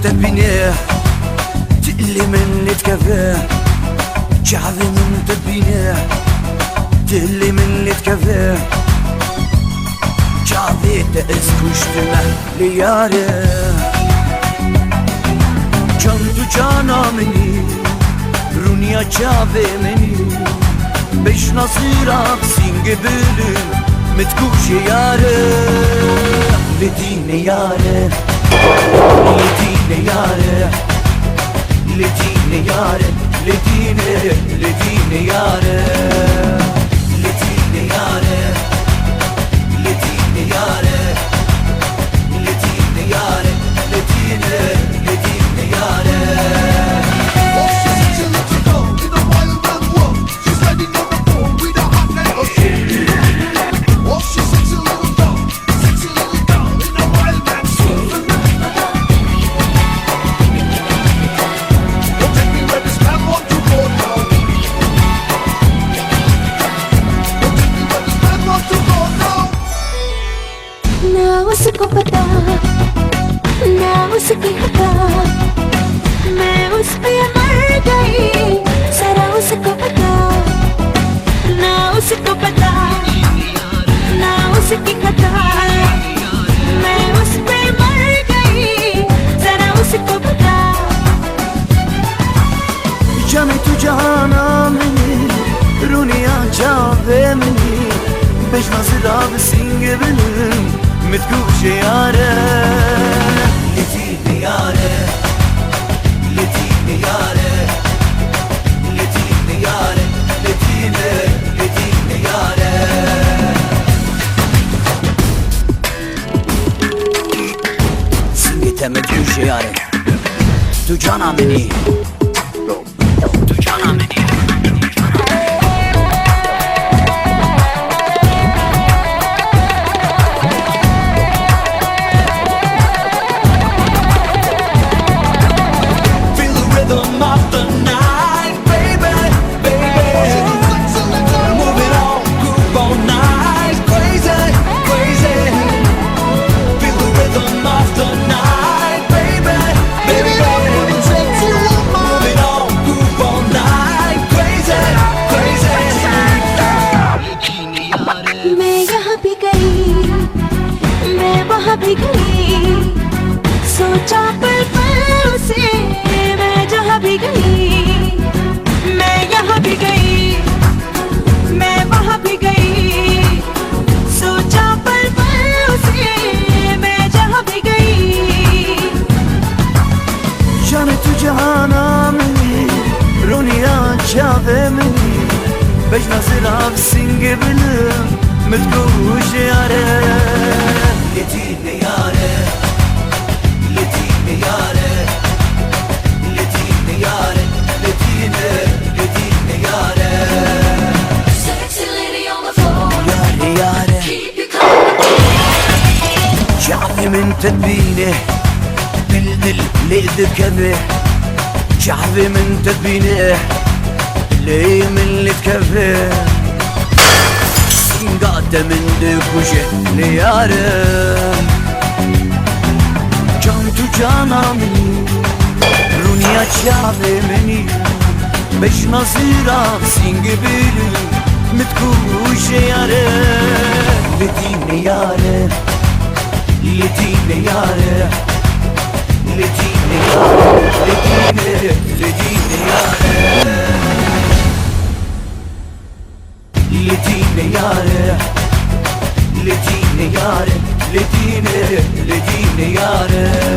تبينيه تقلي من اللي تكفاه شعبي من تبينيه تقلي من اللي تكفاه شعبي تأسكشتنا لياره Can tu cana meni Runia çave meni Beş nasırak singe bölüm Met kuşe yare Letine yare Letine yare Letine yare Letine Letine yare Letine yare Letine yare Letine yare Letine Letine yare Oh, she's a let you go in the wild and walk. She's riding on the phone with a hot night of soul. Oh, she's sexy little doll in the wild and soul. Don't take me where this man want to go now. Don't take me where this man want to go now. ना उसको पता ना उसकी हता मैं उस पे मर गई सारा उसको पता ना उसको पता ना उसकी हता मैं उस पे मर गई सारा उसको पता Canı tu cana meni Runia çave meni Beş nasırak singe bölüm Met kuşe yare Letine yare Letine yare Letine yare Letine Letine yare Singe temet kuşe yare Tu cana meni Tu cana meni भी गई सोचा पल पल से मैं जहाँ भी गई मैं यहाँ भी गई मैं वहाँ भी गई सोचा पल पल से मैं जहाँ भी गई Canı tu cana meni Runia çave meni Beş nasırak singe bölüm Met kuşe yare Letine yare Letine yare Letine yare Letine Letine yare Sexy lady on the floor Yare yare keep you coming شعبي من تدبينه دل ليد كبه شعبي من تدبينه لي من اللي تكفه قاعدة من دكوشة لياره Can tu cana meni Runia çave meni Beş nasırak singe bölüm Met kuşe yare Letine yare Letine yare Letine yare Letine Letine yare Letine yare Letine yare Letine Letine yare